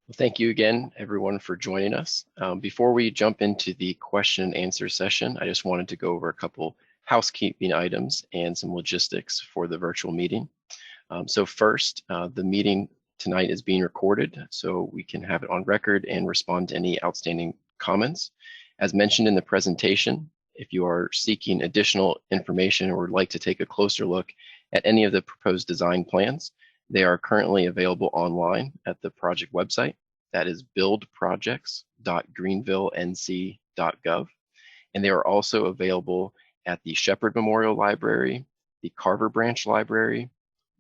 Well, thank you again, everyone, for joining us. Before we jump into the question and answer session, I just wanted to go over a couple housekeeping items and some logistics for the virtual meeting. So first, the meeting tonight is being recorded, so we can have it on record and respond to any outstanding comments. As mentioned in the presentation, if you are seeking additional information or would like to take a closer look at any of the proposed design plans, they are currently available online at the project website. That is buildprojects.greenvillenc.gov. And they are also available at the Shepherd Memorial Library, the Carver Branch Library,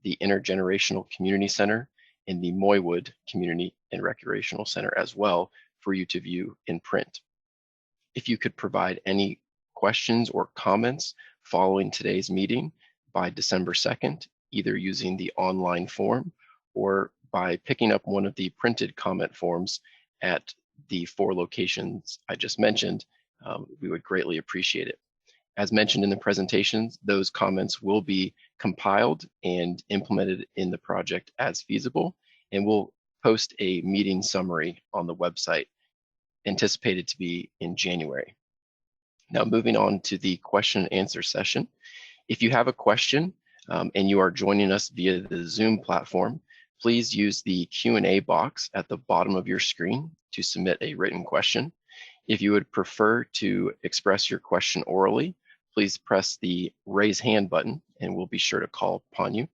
the Intergenerational Community Center, and the Moywood Community and Recreational Center as well for you to view in print. If you could provide any questions or comments following today's meeting by December 2nd, either using the online form or by picking up one of the printed comment forms at the 4 locations I just mentioned, we would greatly appreciate it. As mentioned in the presentations, those comments will be compiled and implemented in the project as feasible, and we'll post a meeting summary on the website, anticipated to be in January. Now, moving on to the question and answer session. If you have a question and you are joining us via the Zoom platform, please use the Q&A box at the bottom of your screen to submit a written question. If you would prefer to express your question orally, please press the raise hand button and we'll be sure to call upon you.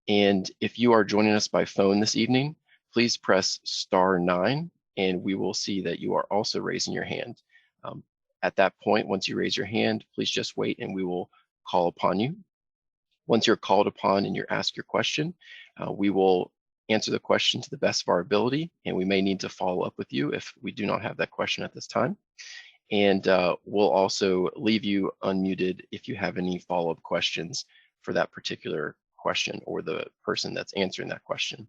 And if you are joining us by phone this evening, please press *9 and we will see that you are also raising your hand. At that point, once you raise your hand, please just wait and we will call upon you. Once you're called upon and you're asked your question, we will answer the question to the best of our ability, and we may need to follow up with you if we do not have that question at this time. And we'll also leave you unmuted if you have any follow-up questions for that particular question or the person that's answering that question.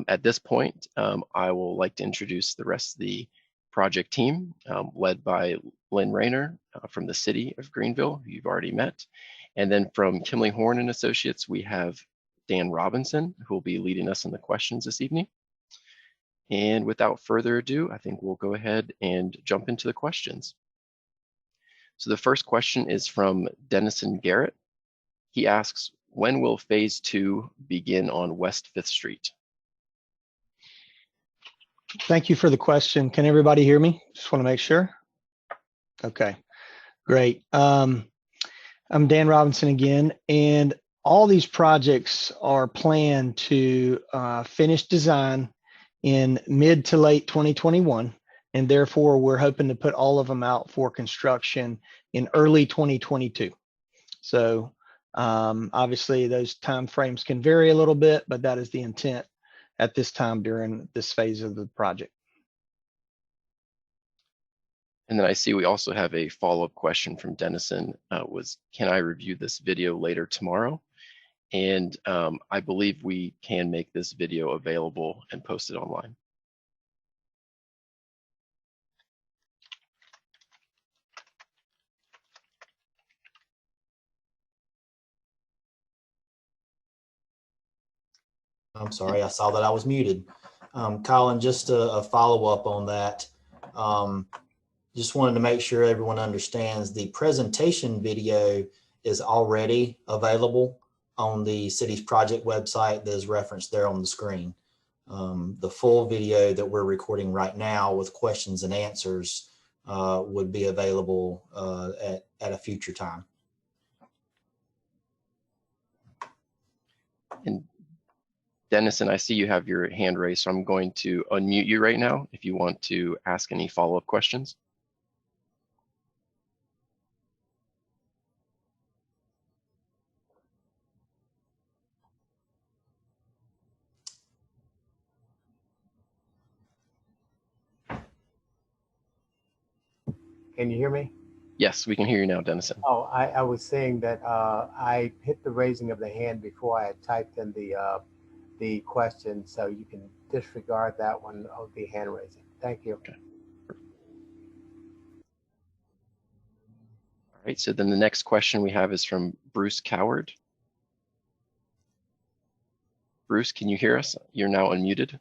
At this point, I will like to introduce the rest of the project team, led by Lynn Rayner from the city of Greenville, who you've already met. And then from Kimley Horn and Associates, we have Dan Robinson, who will be leading us in the questions this evening. And without further ado, I think we'll go ahead and jump into the questions. So the first question is from Dennison Garrett. He asks, when will phase 2 begin on West 5th Street? Thank you for the question. Can everybody hear me? Just want to make sure. Okay, great. I'm Dan Robinson again, and all these projects are planned to finish design in mid to late 2021, and therefore we're hoping to put all of them out for construction in early 2022. So obviously those time frames can vary a little bit, but that is the intent at this time during this phase of the project. And then I see we also have a follow-up question from Dennison, can I review this video later tomorrow? And I believe we can make this video available and post it online. I'm sorry, I saw that I was muted. Colin, just a follow-up on that. Just wanted to make sure everyone understands the presentation video is already available on the city's project website that is referenced there on the screen. The full video that we're recording right now with questions and answers would be available at a future time. And Dennison, I see you have your hand raised, so I'm going to unmute you right now if you want to ask any follow-up questions. Can you hear me? Yes, we can hear you now, Dennison. Oh, I was saying that I hit the raising of the hand before I had typed in the question, so you can disregard that one of the hand raising. Thank you. Okay. All right, so then the next question we have is from Bruce Coward. Bruce, can you hear us? You're now unmuted.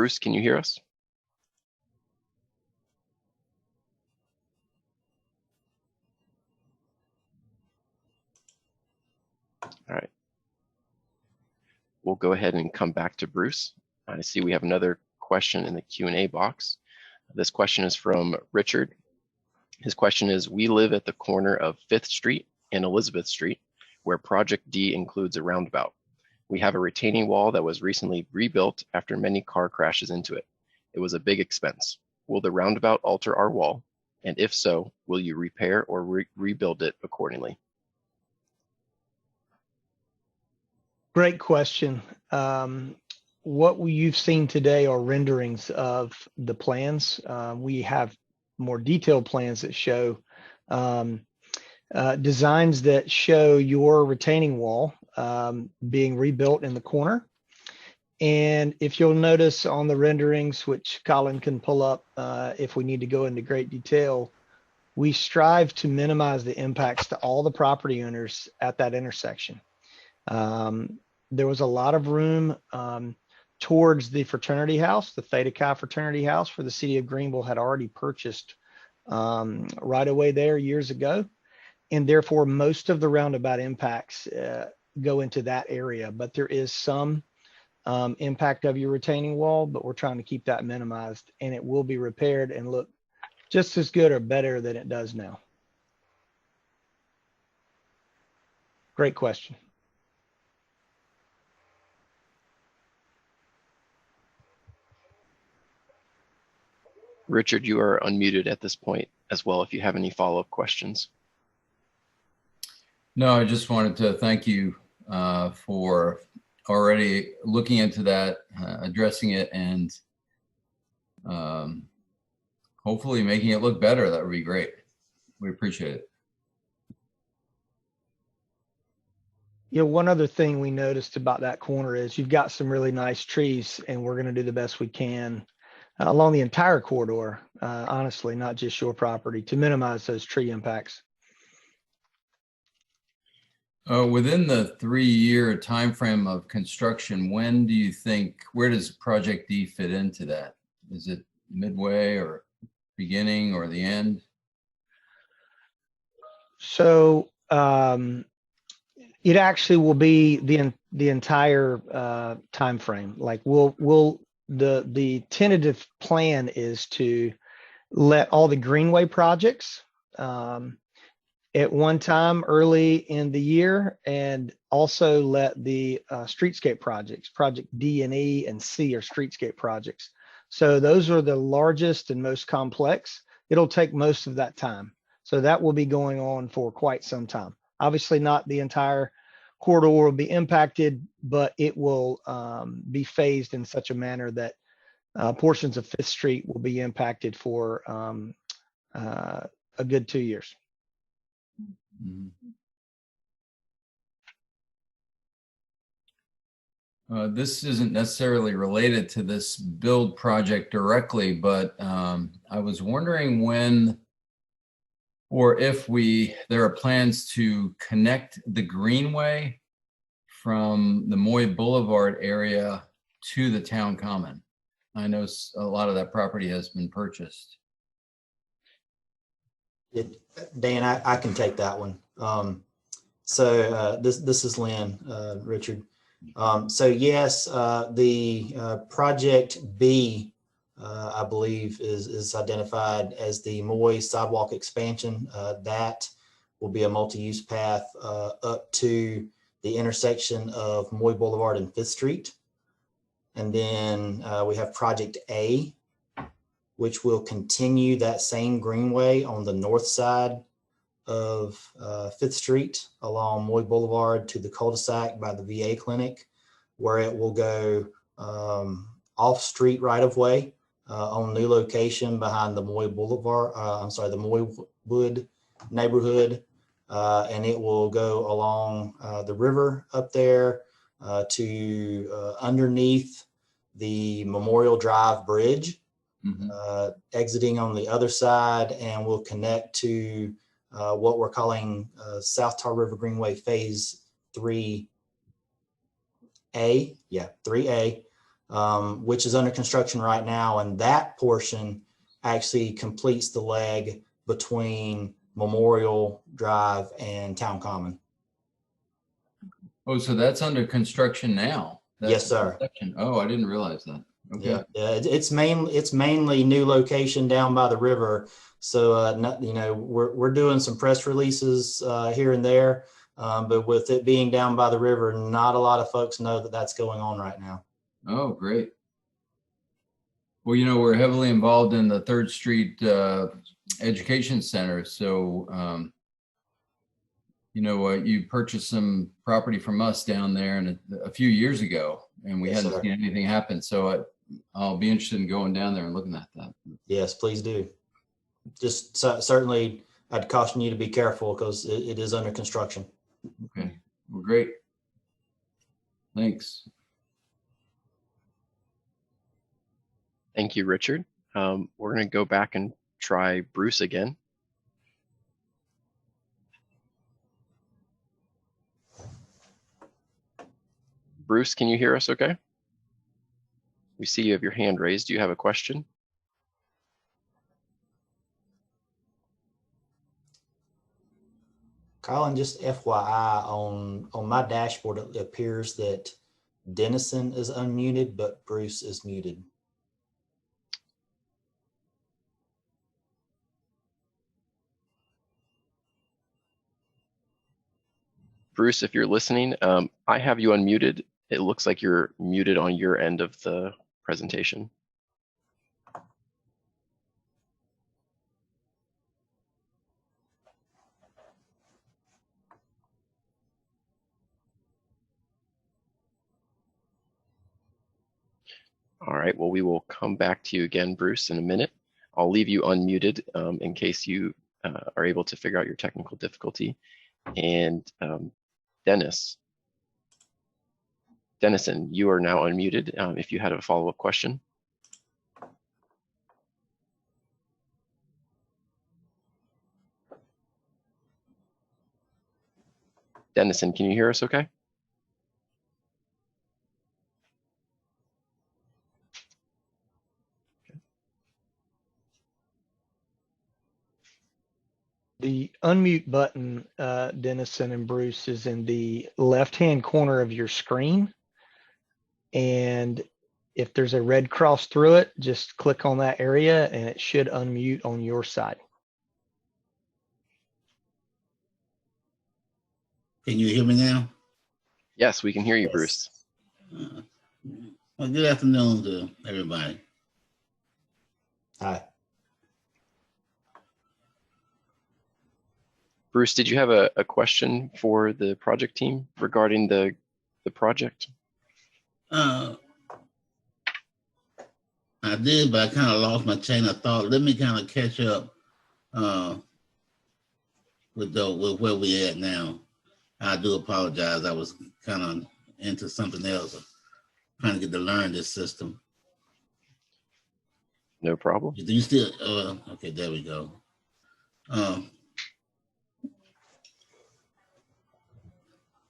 Bruce, can you hear us? All right. We'll go ahead and come back to Bruce. I see we have another question in the Q&A box. This question is from Richard. His question is, we live at the corner of 5th Street and Elizabeth Street, where Project D includes a roundabout. We have a retaining wall that was recently rebuilt after many car crashes into it. It was a big expense. Will the roundabout alter our wall? And if so, will you repair or rebuild it accordingly? Great question. What you've seen today are renderings of the plans. We have more detailed plans that show designs that show your retaining wall being rebuilt in the corner. And if you'll notice on the renderings, which Colin can pull up if we need to go into great detail, we strive to minimize the impacts to all the property owners at that intersection. There was a lot of room towards the fraternity house, the Theta Chi fraternity house, for the city of Greenville had already purchased right away there years ago. And therefore, most of the roundabout impacts go into that area. But there is some impact of your retaining wall, but we're trying to keep that minimized, and it will be repaired and look just as good or better than it does now. Great question. Richard, you are unmuted at this point as well if you have any follow-up questions. No, I just wanted to thank you for already looking into that, addressing it, and hopefully making it look better. That would be great. We appreciate it. Yeah, one other thing we noticed about that corner is you've got some really nice trees, and we're going to do the best we can along the entire corridor, honestly, not just your property, to minimize those tree impacts. Within the 3-year time frame of construction, when do you think, where does Project D fit into that? Is it midway or beginning or the end? So it actually will be the entire time frame. Like the tentative plan is to let all the Greenway projects at one time early in the year, and also let the streetscape projects, Project D and E and C are streetscape projects. So those are the largest and most complex. It'll take most of that time. So that will be going on for quite some time. Obviously not the entire corridor will be impacted, but it will be phased in such a manner that portions of 5th Street will be impacted for a good 2 years. This isn't necessarily related to this build project directly, but I was wondering when or if there are plans to connect the Greenway from the Moy Boulevard area to the town common. I know a lot of that property has been purchased. Dan, I can take that one. This is Lynn, Richard. So yes, the Project B, I believe, is identified as the Moy sidewalk expansion. That will be a multi-use path up to the intersection of Moy Boulevard and 5th Street. And then we have Project A, which will continue that same Greenway on the north side of 5th Street along Moy Boulevard to the cul-de-sac by the VA clinic, where it will go off street right of way on new location behind the Moy Boulevard, the Moywood neighborhood. And it will go along the river up there to underneath the Memorial Drive Bridge, exiting on the other side, and will connect to what we're calling South Tar River Greenway Phase 3A. Yeah, 3A. which is under construction right now. And that portion actually completes the leg between Memorial Drive and Town Common. Oh, so that's under construction now? That's Yes, sir. construction. Oh, I didn't realize that. Okay. Yeah, it's mainly new location down by the river. So, you know, we're doing some press releases here and there, but with it being down by the river, not a lot of folks know that that's going on right now. Oh, great. Well, you know, we're heavily involved in the 3rd Street Education Center. So, you know, you purchased some property from us down there and a few years ago, and we Yes, hadn't sir. seen anything happen. So I'll be interested in going down there and looking at that. Yes, please do. Just certainly, I'd caution you to be careful because it is under construction. Okay. Well, great. Thanks. Thank you, Richard. We're going to go back and try Bruce again. Bruce, can you hear us okay? We see you have your hand raised. Do you have a question? Colin, just FYI, on my dashboard, it appears that Dennison is unmuted, but Bruce is muted. Bruce, if you're listening, I have you unmuted. It looks like you're muted on your end of the presentation. All right, well, we will come back to you again, Bruce, in a minute. I'll leave you unmuted in case you are able to figure out your technical difficulty. And Dennison, you are now unmuted if you had a follow-up question. Dennison, can you hear us okay? The unmute button, Dennison and Bruce, is in the left-hand corner of your screen. And if there's a red cross through it, just click on that area and it should unmute on your side. Can you hear me now? Yes, we can hear you, Yes. Bruce. Well, good afternoon to everybody. Hi. Bruce, did you have a question for the project team regarding the project? I did, but I kind of lost my chain of thought. Let me kind of catch up with where we at now. I do apologize. I was kind of into something else, trying to get to learn this system. No problem. Do you still? Okay, there we go.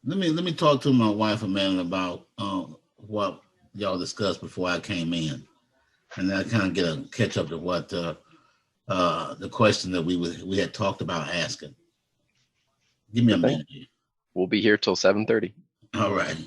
Let me talk to my wife a minute about what y'all discussed before I came in, and then I kind of catch up to what the question that we had talked about asking. Give me a minute. We'll be here till 7:30. All right.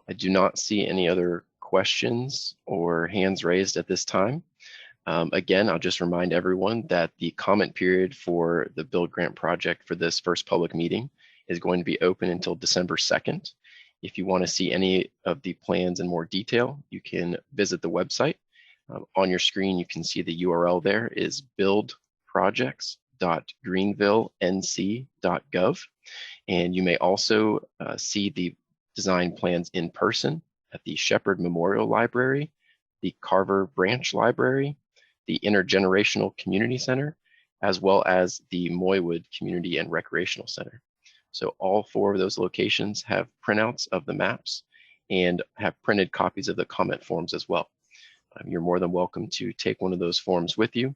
I do not see any other questions or hands raised at this time. Again, I'll just remind everyone that the comment period for the Build Grant project for this first public meeting is going to be open until December 2nd. If you want to see any of the plans in more detail, you can visit the website. On your screen, you can see the URL there is buildprojects.greenvillenc.gov. And you may also see the design plans in person at the Shepherd Memorial Library, the Carver Branch Library, the Intergenerational Community Center, as well as the Moywood Community and Recreational Center. So all 4 of those locations have printouts of the maps and have printed copies of the comment forms as well. You're more than welcome to take one of those forms with you,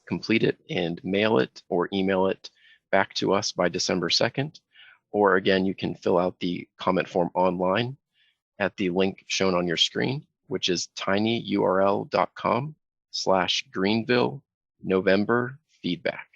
complete it, and mail it or email it back to us by December 2nd. Or again, you can fill out the comment form online at the link shown on your screen, which is tinyurl.com/Greenville November feedback.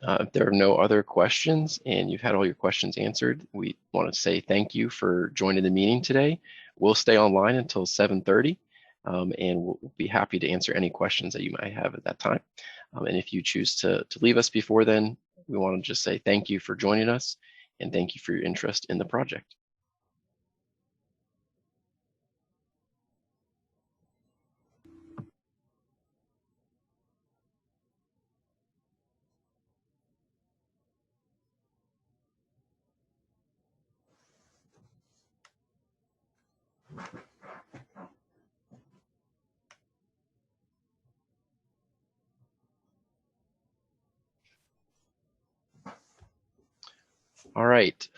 If there are no other questions and you've had all your questions answered, we want to say thank you for joining the meeting today. We'll stay online until 7:30, and we'll be happy to answer any questions that you might have at that time. And if you choose to leave us before then, we want to just say thank you for joining us and thank you for your interest in the project. All right,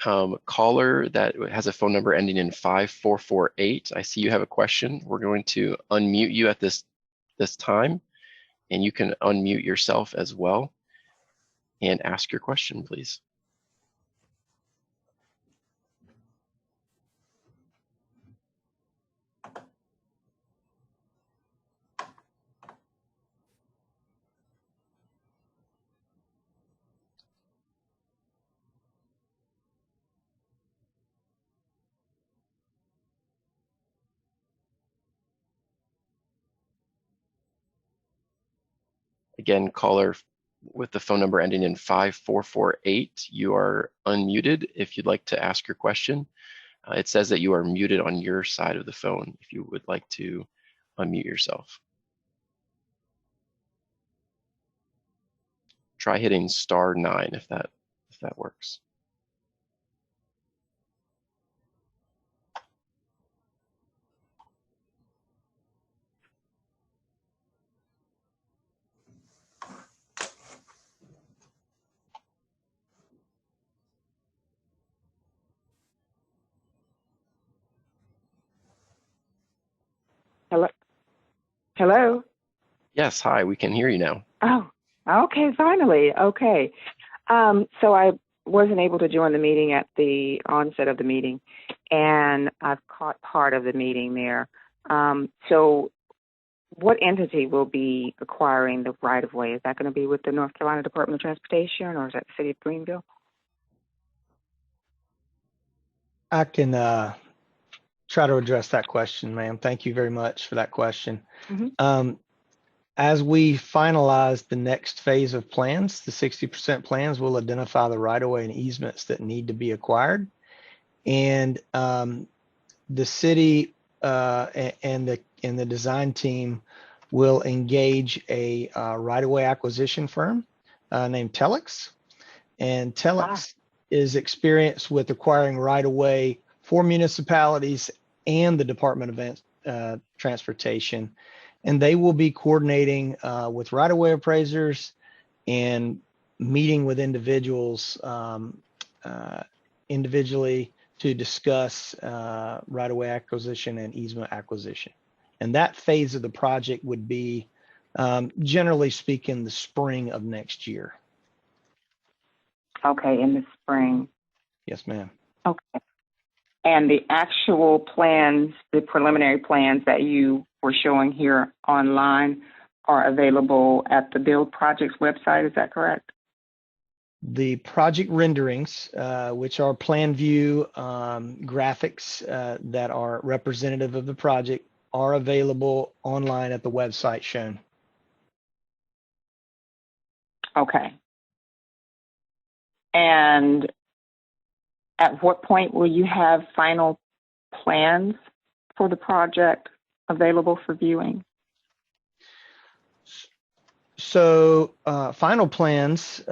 caller that has a phone number ending in 5448. I see you have a question. We're going to unmute you at this time, and you can unmute yourself as well and ask your question, please. Again, caller with the phone number ending in 5448, you are unmuted if you'd like to ask your question. It says that you are muted on your side of the phone if you would like to unmute yourself. Try hitting *9 if that works. Hello? Hello? Yes, hi, we can hear you now. Oh, okay, finally. Okay. So I wasn't able to join the meeting at the onset of the meeting, and I've caught part of the meeting there. So what entity will be acquiring the right-of-way? Is that going to be with the North Carolina Department of Transportation, or is that the City of Greenville? I can try to address that question, ma'am. Thank you very much for that question. Mm-hmm. As we finalize the next phase of plans, the 60% plans will identify the right-of-way and easements that need to be acquired. And the city and the design team will engage a right-of-way acquisition firm named Telex. And Telex is experienced with acquiring right-of-way for municipalities and the Department of Transportation. And they will be coordinating with right-of-way appraisers and meeting with individuals individually to discuss right-of-way acquisition and easement acquisition. And that phase of the project would be, generally speaking, the spring of next year. Okay, in the spring. Yes, ma'am. Okay. And the actual plans, the preliminary plans that you were showing here online are available at the Build Projects website, is that correct? The project renderings, which are plan view graphics that are representative of the project, are available online at the website shown. Okay. And at what point will you have final plans for the project available for viewing? So final plans,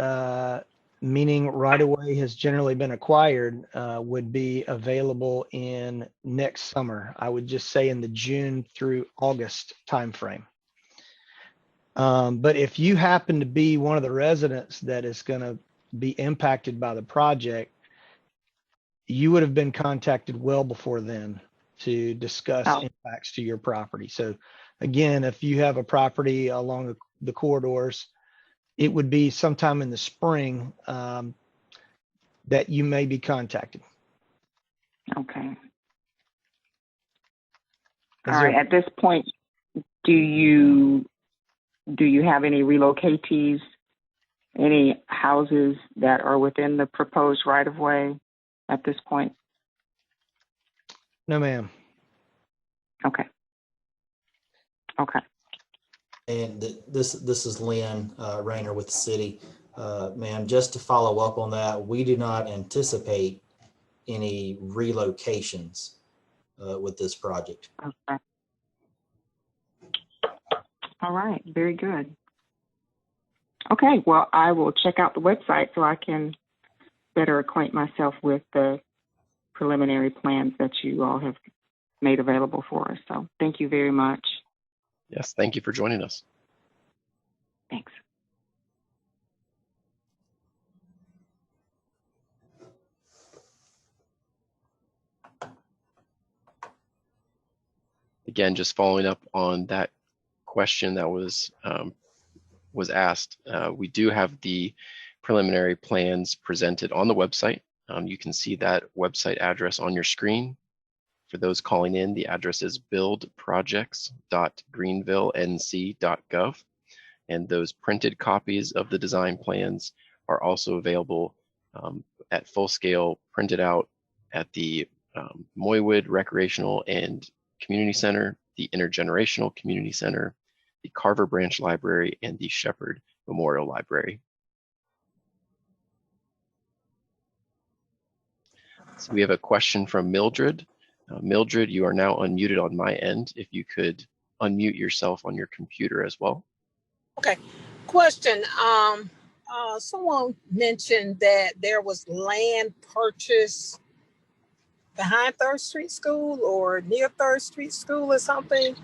meaning right away has generally been acquired, would be available in next summer. I would just say in the June through August timeframe. But if you happen to be one of the residents that is going to be impacted by the project, you would have been contacted well before then to discuss impacts to your property. So again, if you have a property along the corridors, it would be sometime in the spring that you may be contacted. Okay. All right. At this point, do you have any relocatees, any houses that are within the proposed right-of-way at this point? No, ma'am. Okay. Okay. And this is Lynn Rayner with the city. Ma'am, just to follow up on that, we do not anticipate any relocations with this project. Okay. All right. Very good. Okay. Well, I will check out the website so I can better acquaint myself with the preliminary plans that you all have made available for us. So thank you very much. Yes, thank you for joining us. Thanks. Again, just following up on that question that was asked, we do have the preliminary plans presented on the website. You can see that website address on your screen. For those calling in, the address is buildprojects.greenvillenc.gov. And those printed copies of the design plans are also available at full scale, printed out at the Moywood Recreational and Community Center, the Intergenerational Community Center, the Carver Branch Library, and the Shepherd Memorial Library. So we have a question from Mildred. Mildred, you are now unmuted on my end. If you could unmute yourself on your computer as well. Okay. Question. Someone mentioned that there was land purchase behind 3rd Street School or near 3rd Street School or something.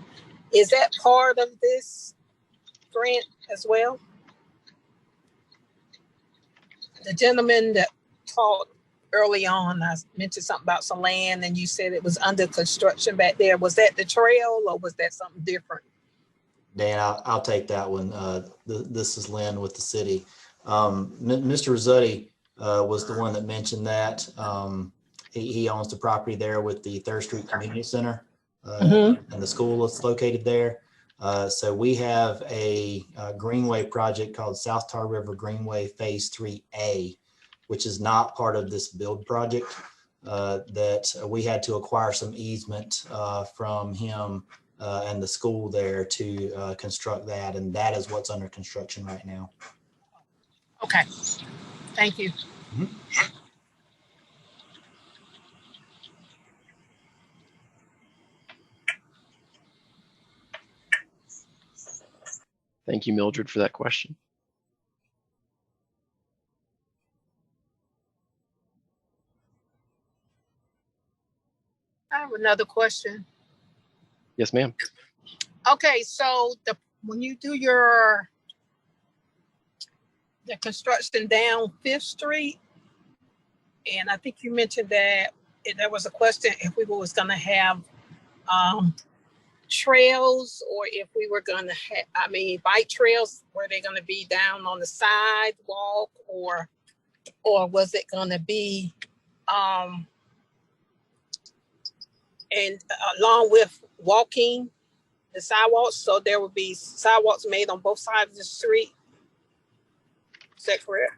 Is that part of this grant as well? The gentleman that talked early on, I mentioned something about some land and you said it was under construction back there. Was that the trail or was that something different? Dan, I'll take that one. This is Lynn with the city. Mr. Rizzuti was the one that mentioned that. He owns the property there with the 3rd Street Community Center and the school that's located there. So we have a greenway project called South Tar River Greenway Phase 3A, which is not part of this build project, that we had to acquire some easement from him and the school there to construct that. And that is what's under construction right now. Okay, thank you. Mm-hmm. Thank you, Mildred, for that question. I have another question. Yes, ma'am. Okay, so when you do the construction down 5th Street, and I think you mentioned that there was a question if we was going to have trails or if we were going to have, bike trails, were they going to be down on the sidewalk or was it going to be and along with walking the sidewalks, so there would be sidewalks made on both sides of the street. Is that correct?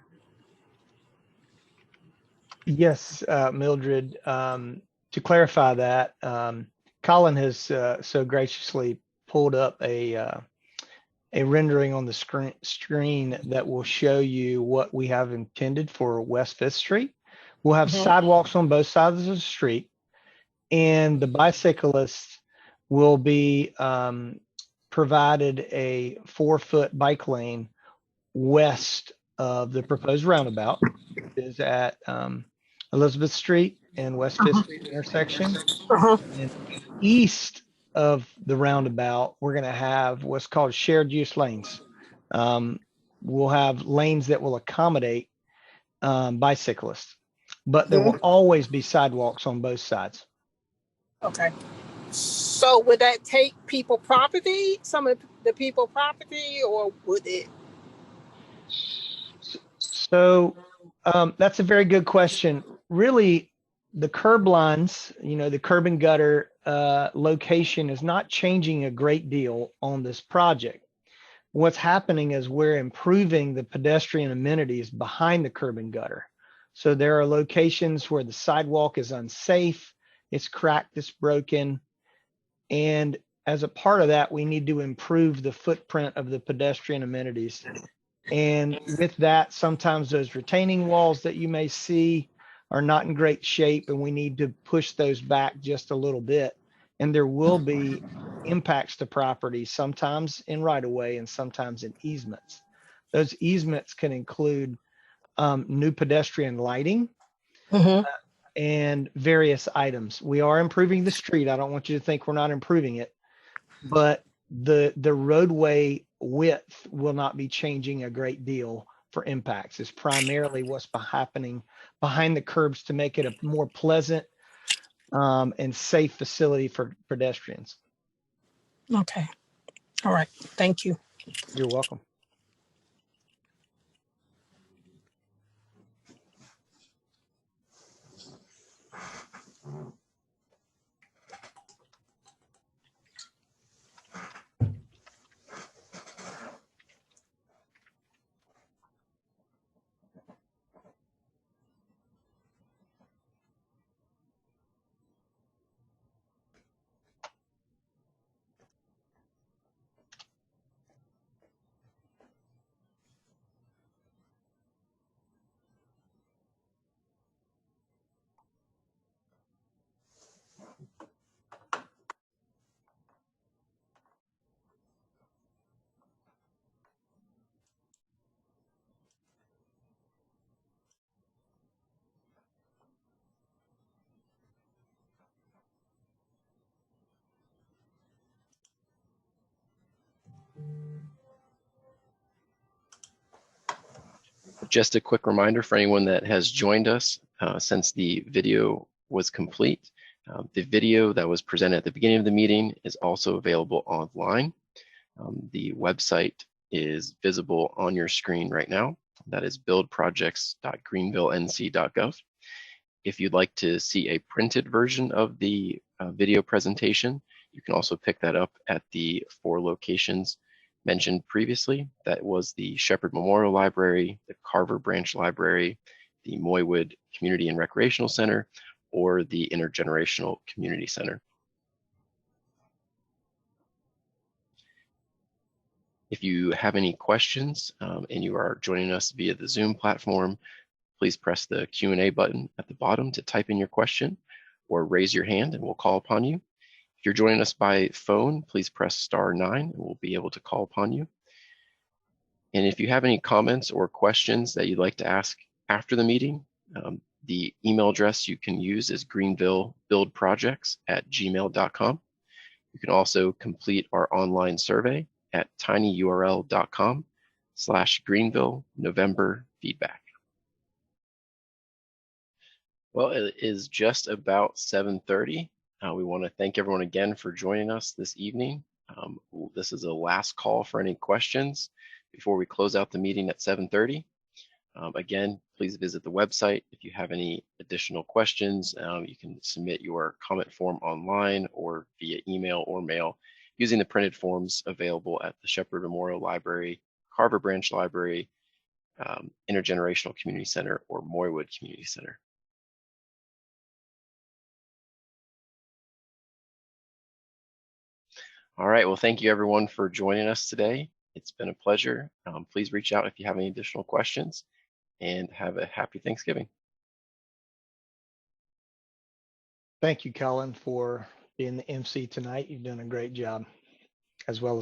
Yes, Mildred. To clarify that, Colin has so graciously pulled up a rendering on the screen that will show you what we have intended for West Fifth Street. We'll have sidewalks on both sides of the street, and the bicyclists will be provided a 4-foot bike lane west of the proposed roundabout. It is at Elizabeth Street and West Fifth Street intersection. And east of the roundabout, we're going to have what's called shared use lanes. We'll have lanes that will accommodate bicyclists, but there will always be sidewalks on both sides. Okay. So would that take people property, some of the people property, or would it? So that's a very good question. Really, the curb lines, the curb and gutter location is not changing a great deal on this project. What's happening is we're improving the pedestrian amenities behind the curb and gutter. So there are locations where the sidewalk is unsafe, it's cracked, it's broken. And as a part of that, we need to improve the footprint of the pedestrian amenities. And with that, sometimes those retaining walls that you may see are not in great shape, and we need to push those back just a little bit. And there will be impacts to property, sometimes in right-of-way and sometimes in easements. Those easements can include new pedestrian lighting and various items. We are improving the street. I don't want you to think we're not improving it, but the roadway width will not be changing a great deal for impacts. It's primarily what's happening behind the curbs to make it a more pleasant and safe facility for pedestrians. Okay. All right. Thank you. You're welcome. Just a quick reminder for anyone that has joined us since the video was complete. The video that was presented at the beginning of the meeting is also available online. The website is visible on your screen right now. That is buildprojects.greenvillenc.gov. If you'd like to see a printed version of the video presentation, you can also pick that up at the 4 locations mentioned previously. That was the Shepherd Memorial Library, the Carver Branch Library, the Moywood Community and Recreational Center, or the Intergenerational Community Center. If you have any questions and you are joining us via the Zoom platform, please press the Q&A button at the bottom to type in your question or raise your hand and we'll call upon you. If you're joining us by phone, please press *9 and we'll be able to call upon you. And if you have any comments or questions that you'd like to ask after the meeting, the email address you can use is greenvillebuildprojects@gmail.com. You can also complete our online survey at tinyurl.com/Greenville November feedback. Well, it is just about 7:30. We want to thank everyone again for joining us this evening. This is a last call for any questions before we close out the meeting at 7:30. Again, please visit the website. If you have any additional questions, you can submit your comment form online or via email or mail using the printed forms available at the Shepherd Memorial Library, Carver Branch Library, Intergenerational Community Center, or Moywood Community Center. All right, well, thank you everyone for joining us today. It's been a pleasure. Please reach out if you have any additional questions, and have a happy Thanksgiving. Thank you, Colin, for being the MC tonight. You've done a great job, as well as